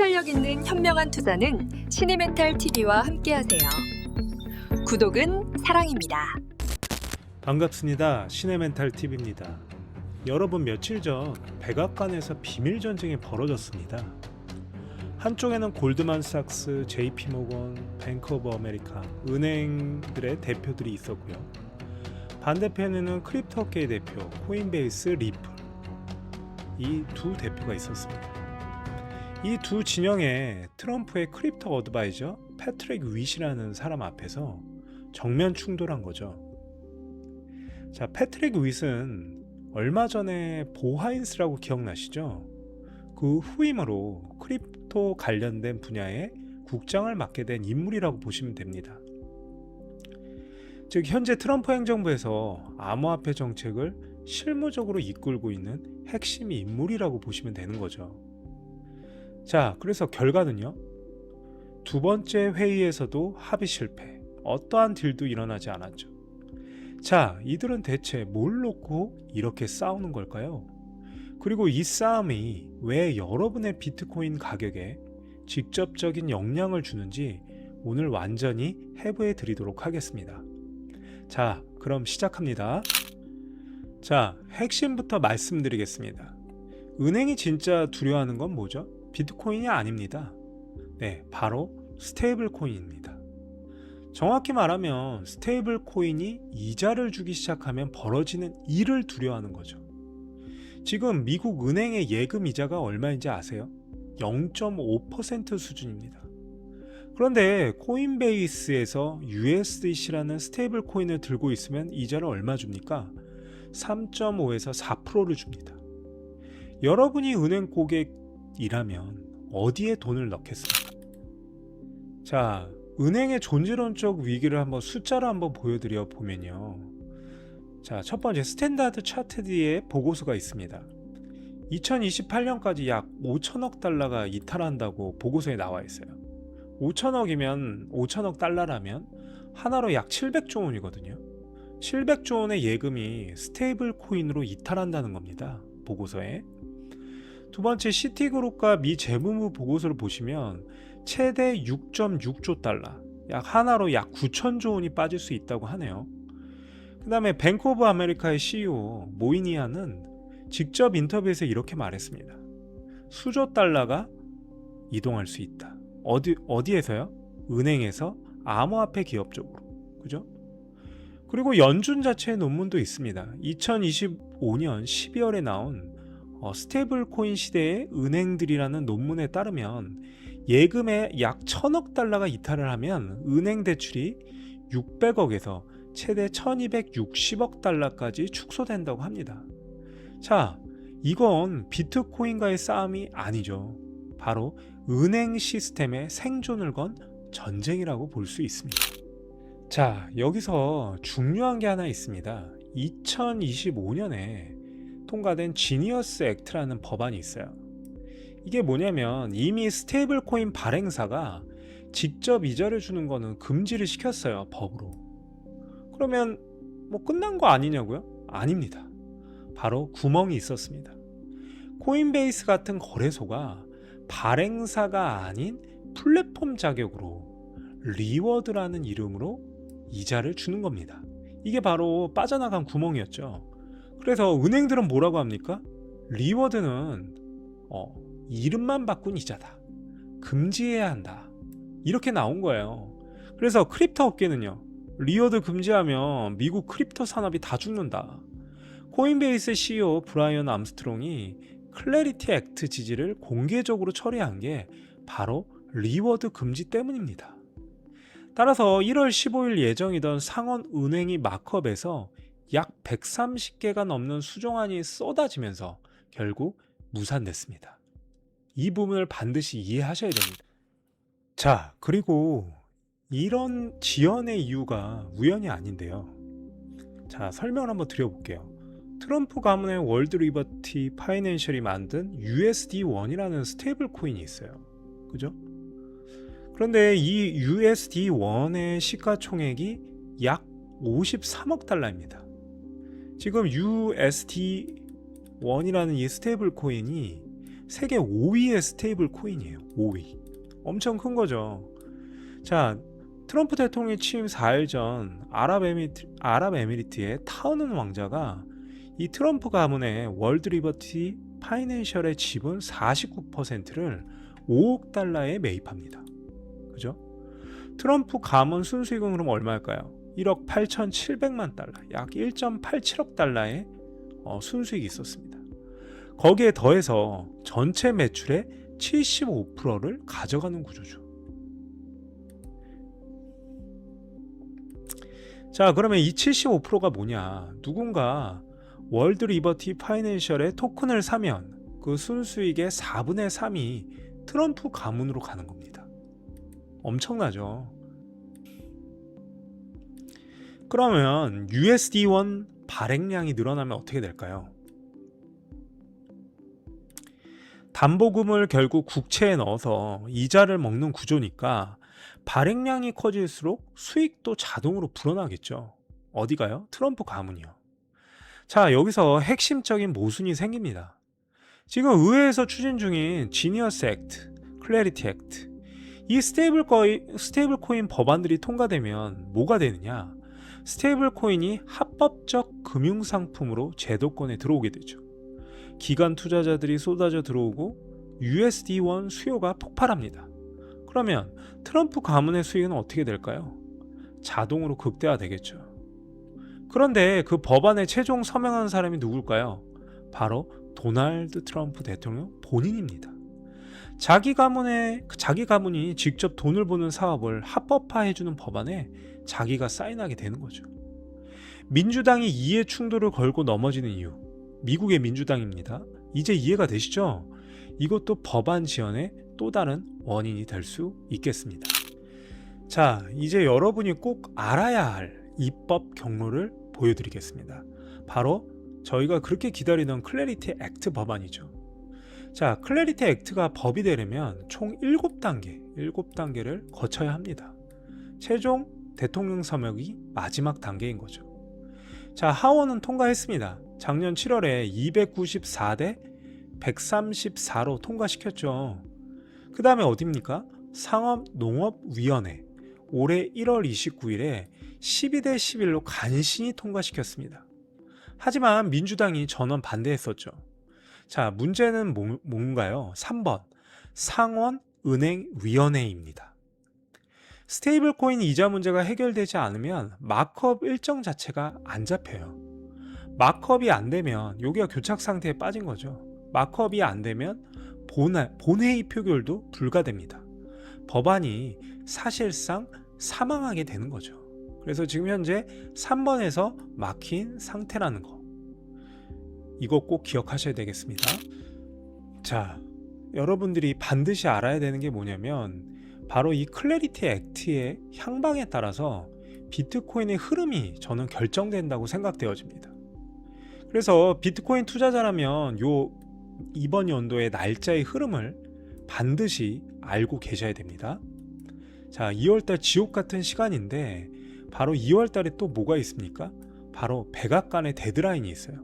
통찰력 있는 현명한 투자는 시니멘탈 TV와 함께하세요. 구독은 사랑입니다. 반갑습니다. 시네멘탈 TV입니다. 여러분, 며칠 전 백악관에서 비밀 전쟁이 벌어졌습니다. 한쪽에는 골드만삭스, JP모건, 뱅크 오브 아메리카 은행들의 대표들이 있었고요. 반대편에는 크립토계의 대표 코인베이스, 리플, 이 두 대표가 있었습니다. 이 두 진영에 트럼프의 크립토 어드바이저 패트릭 윗이라는 사람 앞에서 정면 충돌한 거죠. 자, 패트릭 윗은 얼마 전에 보하인스라고 기억나시죠? 그 후임으로 크립토 관련된 분야의 국장을 맡게 된 인물이라고 보시면 됩니다. 즉, 현재 트럼프 행정부에서 암호화폐 정책을 실무적으로 이끌고 있는 핵심 인물이라고 보시면 되는 거죠. 자, 그래서 결과는요, 두 번째 회의에서도 합의 실패, 어떠한 딜도 일어나지 않았죠. 자, 이들은 대체 뭘 놓고 이렇게 싸우는 걸까요? 그리고 이 싸움이 왜 여러분의 비트코인 가격에 직접적인 영향을 주는지 오늘 완전히 해부해 드리도록 하겠습니다. 자, 그럼 시작합니다. 자, 핵심부터 말씀드리겠습니다. 은행이 진짜 두려워하는 건 뭐죠? 비트코인이 아닙니다. 네, 바로 스테이블 코인입니다. 정확히 말하면 스테이블 코인이 이자를 주기 시작하면 벌어지는 일을 두려워하는 거죠. 지금 미국 은행의 예금 이자가 얼마인지 아세요? 0.5% 수준입니다. 그런데 코인베이스에서 USDC라는 스테이블 코인을 들고 있으면 이자를 얼마 줍니까? 3.5에서 4%를 줍니다. 여러분이 은행 고객이라면 어디에 돈을 넣겠습니까? 자, 은행의 존재론적 위기를 한번 숫자로 한번 보여드려 보면요. 자, 첫 번째 스탠다드 차트디의 보고서가 있습니다. 2028년까지 약 5천억 달러가 이탈한다고 보고서에 나와 있어요. 5천억 달러라면 하나로 약 700조 원이거든요. 700조 원의 예금이 스테이블 코인으로 이탈한다는 겁니다. 보고서에. 두 번째, 시티그룹과 미 재무부 보고서를 보시면 최대 6.6조 달러, 약 하나로 약 9천조 원이 빠질 수 있다고 하네요. 그 다음에 뱅크 오브 아메리카의 CEO 모이니아는 직접 인터뷰에서 이렇게 말했습니다. 수조 달러가 이동할 수 있다. 어디에서요? 은행에서 암호화폐 기업 쪽으로. 그죠? 그리고 연준 자체의 논문도 있습니다. 2025년 12월에 나온 스테이블 코인 시대의 은행들이라는 논문에 따르면 예금에 약 1,000억 달러가 이탈을 하면 은행 대출이 600억에서 최대 1,260억 달러까지 축소된다고 합니다. 자, 이건 비트코인과의 싸움이 아니죠. 바로 은행 시스템의 생존을 건 전쟁이라고 볼 수 있습니다. 자, 여기서 중요한 게 하나 있습니다. 2025년에 통과된 지니어스 액트라는 법안이 있어요. 이게 뭐냐면 이미 스테이블 코인 발행사가 직접 이자를 주는 거는 금지를 시켰어요, 법으로. 그러면 뭐 끝난 거 아니냐고요? 아닙니다. 바로 구멍이 있었습니다. 코인베이스 같은 거래소가 발행사가 아닌 플랫폼 자격으로 리워드라는 이름으로 이자를 주는 겁니다. 이게 바로 빠져나간 구멍이었죠. 그래서 은행들은 뭐라고 합니까? 리워드는 이름만 바꾼 이자다. 금지해야 한다. 이렇게 나온 거예요. 그래서 크립토 업계는요, 리워드 금지하면 미국 크립토 산업이 다 죽는다. 코인베이스 CEO 브라이언 암스트롱이 클래리티 액트 지지를 공개적으로 처리한 게 바로 리워드 금지 때문입니다. 따라서 1월 15일 예정이던 상원 은행위 마크업에서 약 130개가 넘는 수정안이 쏟아지면서 결국 무산됐습니다. 이 부분을 반드시 이해하셔야 됩니다. 자, 그리고 이런 지연의 이유가 우연이 아닌데요. 자, 설명을 한번 드려볼게요. 트럼프 가문의 월드 리버티 파이낸셜이 만든 USD1이라는 스테이블 코인이 있어요. 그죠? 그런데 이 USD1의 시가총액이 약 53억 달러입니다. 지금 USD1이라는 이 스테이블 코인이 세계 5위의 스테이블 코인이에요. 5위. 엄청 큰 거죠. 자, 트럼프 대통령이 취임 4일 전 아랍에미리트의 타우는 왕자가 이 트럼프 가문의 월드 리버티 파이낸셜의 지분 49%를 5억 달러에 매입합니다. 그죠? 트럼프 가문 순수익은 그럼 얼마일까요? 1억 8,700만 달러, 약 1.87억 달러의 순수익이 있었습니다. 거기에 더해서 전체 매출의 75%를 가져가는 구조죠. 자, 그러면 이 75%가 뭐냐? 누군가 월드 리버티 파이낸셜의 토큰을 사면 그 순수익의 4분의 3이 트럼프 가문으로 가는 겁니다. 엄청나죠? 그러면 USD1 발행량이 늘어나면 어떻게 될까요? 담보금을 결국 국채에 넣어서 이자를 먹는 구조니까 발행량이 커질수록 수익도 자동으로 불어나겠죠. 어디가요? 트럼프 가문이요. 자, 여기서 핵심적인 모순이 생깁니다. 지금 의회에서 추진 중인 지니어스 액트, 클래리티 액트, 이 스테이블 코인 법안들이 통과되면 뭐가 되느냐? 스테이블 코인이 합법적 금융상품으로 제도권에 들어오게 되죠. 기관 투자자들이 쏟아져 들어오고 USD1 수요가 폭발합니다. 그러면 트럼프 가문의 수익은 어떻게 될까요? 자동으로 극대화되겠죠. 그런데 그 법안에 최종 서명한 사람이 누굴까요? 바로 도널드 트럼프 대통령 본인입니다. 자기 가문이 직접 돈을 버는 사업을 합법화해주는 법안에 자기가 사인하게 되는 거죠. 민주당이 이해 충돌을 걸고 넘어지는 이유, 미국의 민주당입니다. 이제 이해가 되시죠? 이것도 법안 지연의 또 다른 원인이 될 수 있겠습니다. 자, 이제 여러분이 꼭 알아야 할 입법 경로를 보여드리겠습니다. 바로 저희가 그렇게 기다리던 클래리티 액트 법안이죠. 자, 클래리티 액트가 법이 되려면 총 7단계를 거쳐야 합니다. 최종 대통령 서명이 마지막 단계인 거죠. 자, 하원은 통과했습니다. 작년 7월에 294대 134로 통과시켰죠. 그 다음에 어디입니까? 상업농업위원회 올해 1월 29일에 12대 11로 간신히 통과시켰습니다. 하지만 민주당이 전원 반대했었죠. 자, 문제는 뭔가요? 3번 상원은행위원회입니다. 스테이블 코인 이자 문제가 해결되지 않으면 마크업 일정 자체가 안 잡혀요. 마크업이 안 되면 여기가 교착 상태에 빠진 거죠. 마크업이 안 되면 본회의 표결도 불가됩니다. 법안이 사실상 사망하게 되는 거죠. 그래서 지금 현재 3번에서 막힌 상태라는 거, 이거 꼭 기억하셔야 되겠습니다. 자, 여러분들이 반드시 알아야 되는 게 뭐냐면 바로 이 클래리티 액트의 향방에 따라서 비트코인의 흐름이 저는 결정된다고 생각되어집니다. 그래서 비트코인 투자자라면 이번 연도의 날짜의 흐름을 반드시 알고 계셔야 됩니다. 자, 2월달 지옥 같은 시간인데 바로 2월달에 또 뭐가 있습니까? 바로 백악관의 데드라인이 있어요.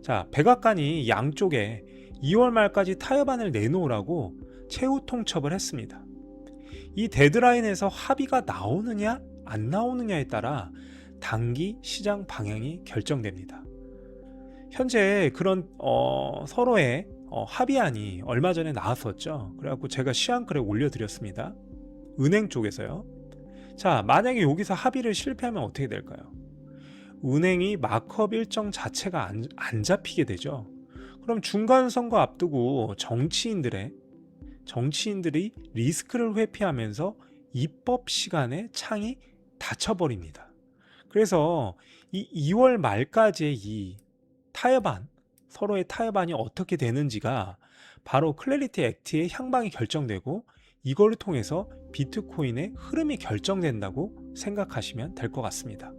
자, 백악관이 양쪽에 2월 말까지 타협안을 내놓으라고 최후 통첩을 했습니다. 이 데드라인에서 합의가 나오느냐 안 나오느냐에 따라 단기 시장 방향이 결정됩니다. 현재 그런 서로의 합의안이 얼마 전에 나왔었죠. 그래갖고 제가 시안글에 올려드렸습니다. 은행 쪽에서요. 자, 만약에 여기서 합의를 실패하면 어떻게 될까요? 은행이 마크업 일정 자체가 안 잡히게 되죠. 그럼 중간선거 앞두고 정치인들이 리스크를 회피하면서 입법 시간의 창이 닫혀버립니다. 그래서 이 2월 말까지의 이 타협안, 서로의 타협안이 어떻게 되는지가 바로 클래리티 액트의 향방이 결정되고 이걸 통해서 비트코인의 흐름이 결정된다고 생각하시면 될 것 같습니다.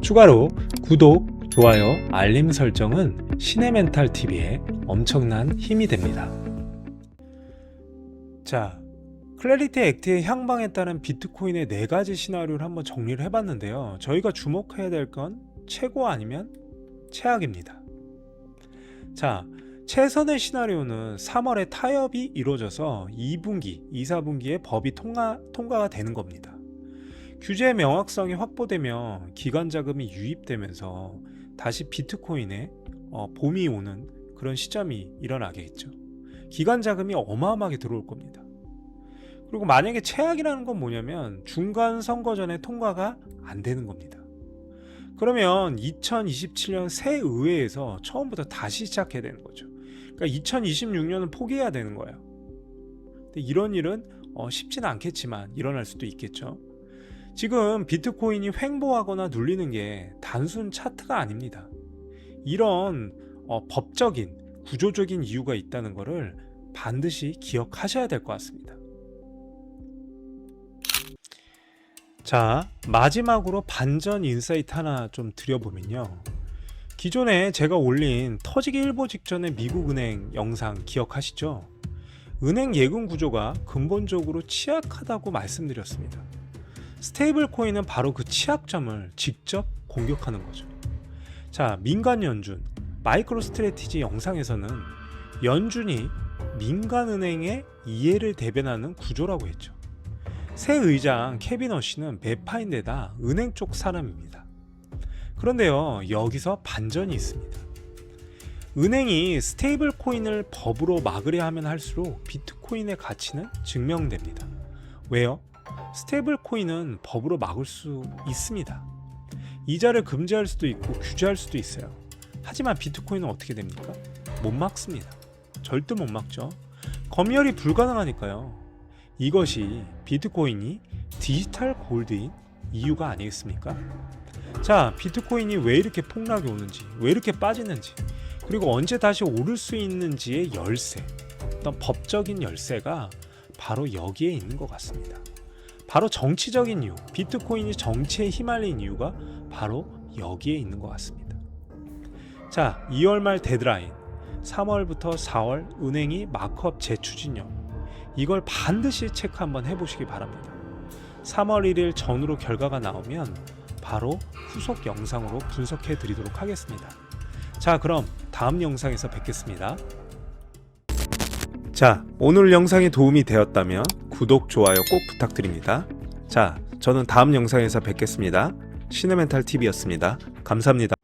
추가로 구독, 좋아요, 알림 설정은 시네멘탈TV에 엄청난 힘이 됩니다. 자, 클래리티 액트의 향방에 따른 비트코인의 4가지 시나리오를 한번 정리를 해봤는데요. 저희가 주목해야 될 건 최고 아니면 최악입니다. 자, 최선의 시나리오는 3월에 타협이 이루어져서 2분기, 2, 4분기에 법이 통과가 되는 겁니다. 규제의 명확성이 확보되면 기관 자금이 유입되면서 다시 비트코인에 봄이 오는 그런 시점이 일어나겠죠. 기관 자금이 어마어마하게 들어올 겁니다. 그리고 만약에 최악이라는 건 뭐냐면 중간 선거 전에 통과가 안 되는 겁니다. 그러면 2027년 새 의회에서 처음부터 다시 시작해야 되는 거죠. 그러니까 2026년은 포기해야 되는 거예요. 근데 이런 일은 쉽지는 않겠지만 일어날 수도 있겠죠. 지금 비트코인이 횡보하거나 눌리는 게 단순 차트가 아닙니다. 이런 법적인, 구조적인 이유가 있다는 것을 반드시 기억하셔야 될 것 같습니다. 자, 마지막으로 반전 인사이트 하나 좀 드려보면요. 기존에 제가 올린 터지기 일보 직전의 미국 은행 영상 기억하시죠? 은행 예금 구조가 근본적으로 취약하다고 말씀드렸습니다. 스테이블 코인은 바로 그 취약점을 직접 공격하는 거죠. 자, 민간 연준, 마이크로 스트래티지 영상에서는 연준이 민간 은행의 이해를 대변하는 구조라고 했죠. 새 의장 케빈 어시는 매파인데다 은행 쪽 사람입니다. 그런데요, 여기서 반전이 있습니다. 은행이 스테이블 코인을 법으로 막으려 하면 할수록 비트코인의 가치는 증명됩니다. 왜요? 스테이블 코인은 법으로 막을 수 있습니다. 이자를 금지할 수도 있고 규제할 수도 있어요. 하지만 비트코인은 어떻게 됩니까? 못 막습니다. 절대 못 막죠. 검열이 불가능하니까요. 이것이 비트코인이 디지털 골드인 이유가 아니겠습니까? 자, 비트코인이 왜 이렇게 폭락이 오는지, 왜 이렇게 빠지는지, 그리고 언제 다시 오를 수 있는지의 열쇠, 어떤 법적인 열쇠가 바로 여기에 있는 것 같습니다. 바로 정치적인 이유, 비트코인이 정치에 휘말린 이유가 바로 여기에 있는 것 같습니다. 자, 2월 말 데드라인, 3월부터 4월 은행이 마크업 재추진력, 이걸 반드시 체크 한번 해보시기 바랍니다. 3월 1일 전후로 결과가 나오면 바로 후속 영상으로 분석해 드리도록 하겠습니다. 자, 그럼 다음 영상에서 뵙겠습니다. 자, 오늘 영상이 도움이 되었다면 구독, 좋아요 꼭 부탁드립니다. 자, 저는 다음 영상에서 뵙겠습니다. 시네멘탈TV였습니다. 감사합니다.